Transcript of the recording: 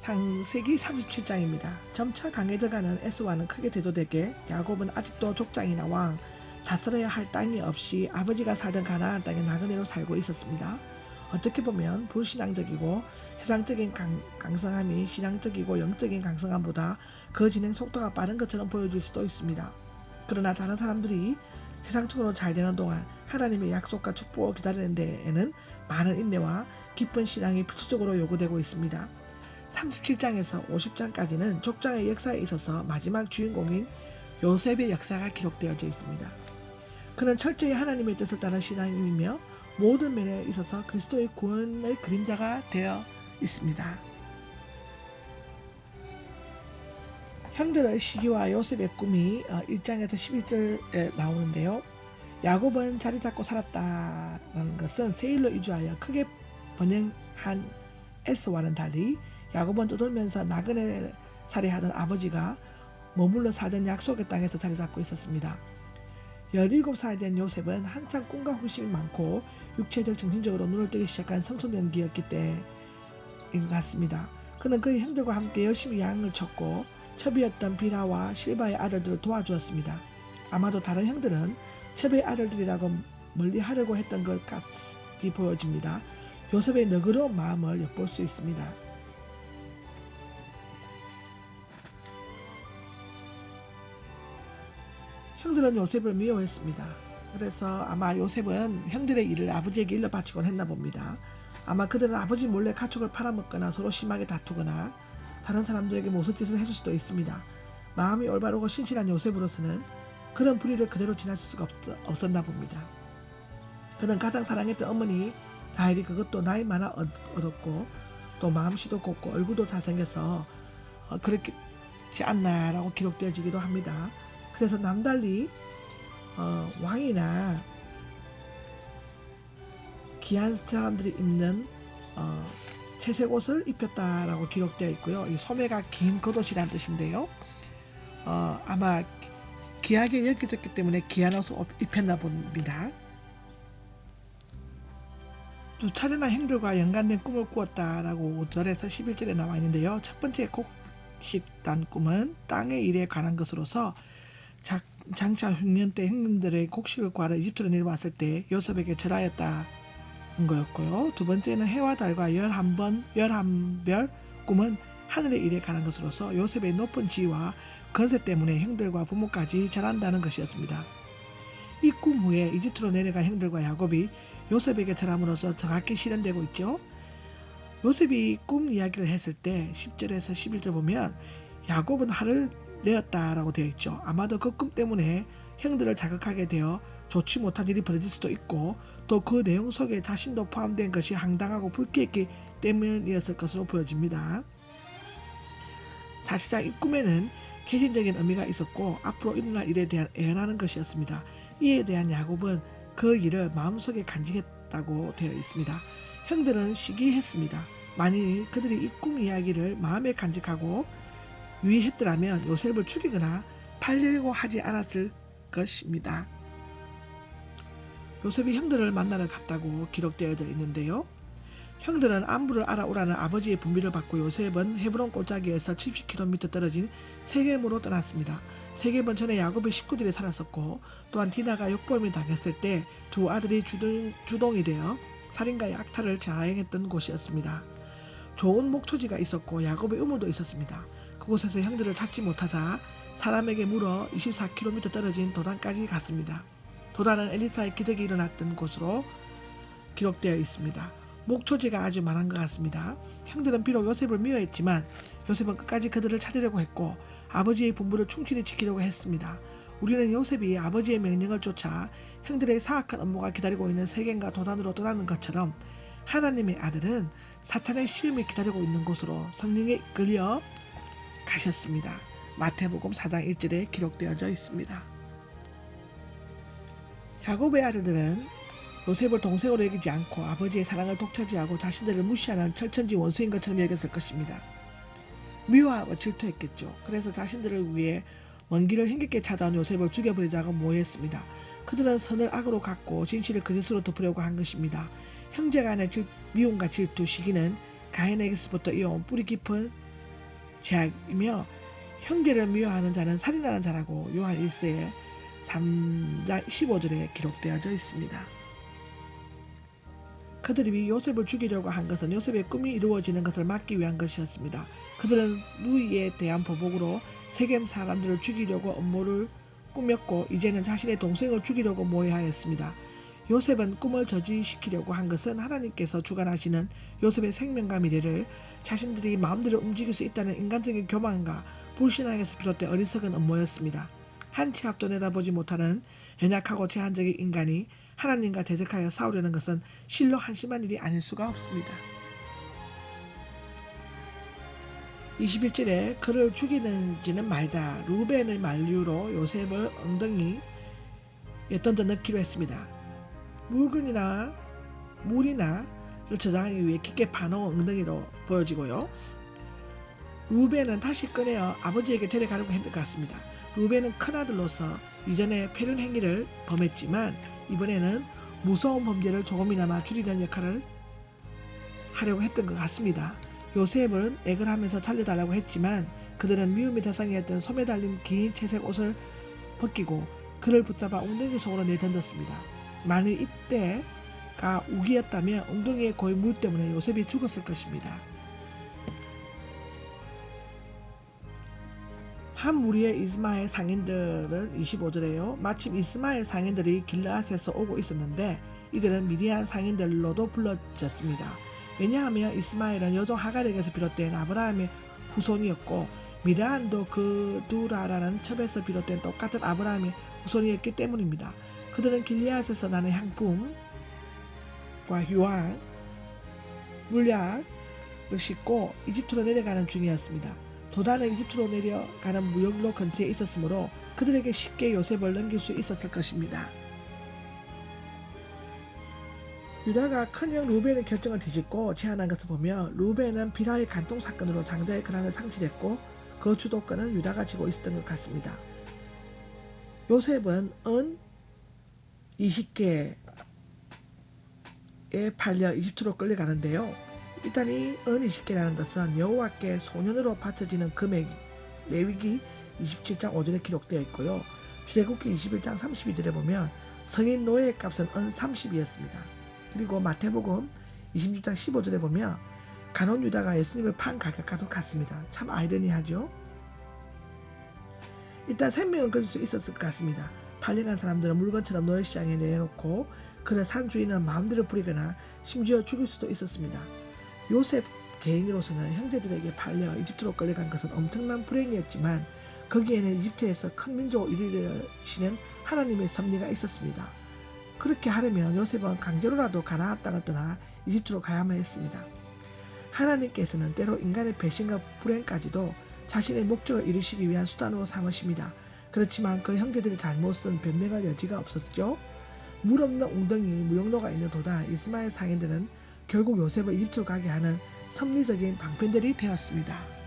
창세기 37장입니다. 점차 강해져가는 에서와는 크게 대조되게 야곱은 아직도 족장이나 왕, 다스려야 할 땅이 없이 아버지가 살던 가나안 땅에 나그네로 살고 있었습니다. 어떻게 보면 불신앙적이고 세상적인 강성함이 신앙적이고 영적인 강성함보다 그 진행 속도가 빠른 것처럼 보여질 수도 있습니다. 그러나 다른 사람들이 세상적으로 잘 되는 동안 하나님의 약속과 축복을 기다리는 데에는 많은 인내와 깊은 신앙이 필수적으로 요구되고 있습니다. 37장에서 50장까지는 족장의 역사에 있어서 마지막 주인공인 요셉의 역사가 기록되어져 있습니다. 그는 철저히 하나님의 뜻을 따른 신앙인이며 모든 면에 있어서 그리스도의 구원의 그림자가 되어 있습니다. 형들의 시기와 요셉의 꿈이 1장에서 11절에 나오는데요. 야곱은 자리 잡고 살았다는 것은 세일로 이주하여 크게 번영한 에서와는 달리 야곱은 떠돌면서 나그네 살이하던 아버지가 머물러 살던 약속의 땅에서 자리 잡고 있었습니다. 17살 된 요셉은 한창 꿈과 호심이 많고 육체적 정신적으로 눈을 뜨기 시작한 청소년기였기 때인 것 같습니다. 그는 그의 형들과 함께 열심히 양을 쳤고 첩이었던 비라와 실바의 아들들을 도와주었습니다. 아마도 다른 형들은 첩의 아들들이라고 멀리하려고 했던 것 같이 보여집니다. 요셉의 너그러운 마음을 엿볼 수 있습니다. 형들은 요셉을 미워했습니다. 그래서 아마 요셉은 형들의 일을 아버지에게 일러 바치곤 했나 봅니다. 아마 그들은 아버지 몰래 가축을 팔아먹거나 서로 심하게 다투거나 다른 사람들에게 못쓸짓을 했을 수도 있습니다. 마음이 올바르고 신실한 요셉으로서는 그런 불의를 그대로 지나칠 수가 없었나 봅니다. 그는 가장 사랑했던 어머니 라헬이 그것도 나이 많아 얻었고 또 마음씨도 곱고 얼굴도 잘생겨서 그렇지 않나라고 기록되어지기도 합니다. 그래서 남달리 왕이나 귀한 사람들이 입는 채색옷을 입혔다라고 기록되어 있고요. 이 소매가 긴 겉옷이라는 뜻인데요. 아마 귀하게 여겨졌기 때문에 귀한 옷을 입혔나 봅니다. 두 차례나 형들과 연관된 꿈을 꾸었다라고 5절에서 11절에 나와 있는데요. 첫 번째 곡식단 꿈은 땅의 일에 관한 것으로서 장차 흉년 때 형님들의 곡식을 구하러 이집트로 내려왔을 때 요셉에게 절하였다는 거였고요. 두 번째는 해와 달과 11별 꿈은 하늘의 일에 관한 것으로서 요셉의 높은 지위와 건세 때문에 형들과 부모까지 절한다는 것이었습니다. 이 꿈 후에 이집트로 내려간 형들과 야곱이 요셉에게 절함으로써 정확히 실현되고 있죠. 요셉이 꿈 이야기를 했을 때 10절에서 11절 보면 야곱은 화를 내었다라고 되어 있죠. 아마도 그 꿈 때문에 형들을 자극하게 되어 좋지 못한 일이 벌어질 수도 있고 또 그 내용 속에 자신도 포함된 것이 황당하고 불쾌했기 때문이었을 것으로 보여집니다. 사실상 이 꿈에는 개신적인 의미가 있었고 앞으로 일어날 일에 대한 예언하는 것이었습니다. 이에 대한 야곱은 그 일을 마음속에 간직했다고 되어 있습니다. 형들은 시기했습니다. 만일 그들이 이 꿈 이야기를 마음에 간직하고 유의했더라면 요셉을 죽이거나 팔려고 하지 않았을 것입니다. 요셉이 형들을 만나러 갔다고 기록되어져 있는데요. 형들은 안부를 알아오라는 아버지의 분비를 받고 요셉은 헤브론 골짜기에서 70km 떨어진 세겜으로 떠났습니다. 세겜은 전에 야곱의 식구들이 살았었고 또한 디나가 역범을 당했을 때 두 아들이 주동이 되어 살인과의 악탈을 자행했던 곳이었습니다. 좋은 목초지가 있었고 야곱의 우물도 있었습니다. 그곳에서 형들을 찾지 못하자 사람에게 물어 24km 떨어진 도단까지 갔습니다. 도단은 엘리사의 기적이 일어났던 곳으로 기록되어 있습니다. 목초지가 아주 많은 것 같습니다. 형들은 비록 요셉을 미워했지만 요셉은 끝까지 그들을 찾으려고 했고 아버지의 분부를 충실히 지키려고 했습니다. 우리는 요셉이 아버지의 명령을 쫓아 형들의 사악한 업무가 기다리고 있는 세겜과 도단으로 떠나는 것처럼 하나님의 아들은 사탄의 시험이 기다리고 있는 곳으로 성령에 이끌려 가셨습니다. 마태복음 4장 1절에 기록되어져 있습니다. 야곱의 아들들은 요셉을 동생으로 여기지 않고 아버지의 사랑을 독차지하고 자신들을 무시하는 철천지 원수인 것처럼 여겼을 것입니다. 미워하고 질투했겠죠. 그래서 자신들을 위해 먼 길을 힘겹게 찾아온 요셉을 죽여버리자고 모의했습니다. 그들은 선을 악으로 갚고 진실을 거짓으로 덮으려고 한 것입니다. 형제 간의 미움과 질투, 시기는 가인에게서부터 이어온 뿌리 깊은 제약이며 형제를 미워하는 자는 살인하는 자라고 요한 1서의 3장 15절에 기록되어져 있습니다. 그들이 요셉을 죽이려고 한 것은 요셉의 꿈이 이루어지는 것을 막기 위한 것이었습니다. 그들은 누이에 대한 보복으로 세겜 사람들을 죽이려고 음모를 꾸몄고 이제는 자신의 동생을 죽이려고 모의하였습니다. 요셉은 꿈을 저지시키려고 한 것은 하나님께서 주관하시는 요셉의 생명과 미래를 자신들이 마음대로 움직일 수 있다는 인간적인 교만과 불신앙에서 비롯된 어리석은 음모였습니다. 한 치 앞도 내다보지 못하는 연약하고 제한적인 인간이 하나님과 대적하여 싸우려는 것은 실로 한심한 일이 아닐 수가 없습니다. 21절에 그를 죽이는지는 말자. 루벤의 만류로 요셉을 엉덩이에 던져 넣기로 했습니다. 물이나를 저장하기 위해 깊게 파놓은 엉덩이로 보여지고요. 루벤은 다시 꺼내어 아버지에게 데려가려고 했던 것 같습니다. 루벤은 큰아들로서 이전에 패륜 행위를 범했지만 이번에는 무서운 범죄를 조금이나마 줄이려는 역할을 하려고 했던 것 같습니다. 요셉은 액을 하면서 살려달라고 했지만 그들은 미움의 대상이었던 소매 달린 긴 채색 옷을 벗기고 그를 붙잡아 엉덩이 속으로 내던졌습니다. 만일 이때가 우기였다면 엉덩이의 고인 물 때문에 요셉이 죽었을 것입니다. 한 무리의 이스마엘 상인들은 25절에요. 마침 이스마엘 상인들이 길르앗에서 오고 있었는데 이들은 미디안 상인들로도 불러졌습니다. 왜냐하면 이스마엘은 여종 하갈에게서 비롯된 아브라함의 후손이었고 미디안도 그두라라는 첩에서 비롯된 똑같은 아브라함의 후손이었기 때문입니다. 그들은 길르앗에서 나는 향품과 휴황, 물약을 싣고 이집트로 내려가는 중이었습니다. 도단은 이집트로 내려가는 무역로 근처에 있었으므로 그들에게 쉽게 요셉을 넘길 수 있었을 것입니다. 유다가 큰형 루벤의 결정을 뒤집고 제안한 것을 보면 루벤은 비라의 간통 사건으로 장자의 권한을 상실했고 그 주도권은 유다가 쥐고 있었던 것 같습니다. 요셉은 은 20개에 팔려 이집트로 끌려가는데요. 일단 이 은 20개라는 것은 여호와께 소년으로 바쳐지는 금액 레위기 27장 5절에 기록되어 있고요. 출애굽기 21장 32절에 보면 성인 노예의 값은 은 30이었습니다. 그리고 마태복음 26장 15절에 보면 가룟 유다가 예수님을 판 가격과도 같습니다. 참 아이러니하죠. 일단 생명을 끊을 수 있었을 것 같습니다. 팔려간 사람들은 물건처럼 노예시장에 내놓고 그를 산 주인은 마음대로 부리거나 심지어 죽일 수도 있었습니다. 요셉 개인으로서는 형제들에게 팔려 이집트로 끌려간 것은 엄청난 불행이었지만 거기에는 이집트에서 큰 민족을 이루시는 하나님의 섭리가 있었습니다. 그렇게 하려면 요셉은 강제로라도 가나안 땅을 떠나 이집트로 가야만 했습니다. 하나님께서는 때로 인간의 배신과 불행까지도 자신의 목적을 이루시기 위한 수단으로 삼으십니다. 그렇지만 그 형제들의 잘못은 변명할 여지가 없었죠. 물 없는 웅덩이 무역로가 있는 도단 이스마엘 상인들은 결국 요셉을 이집트로 가게 하는 섭리적인 방편들이 되었습니다.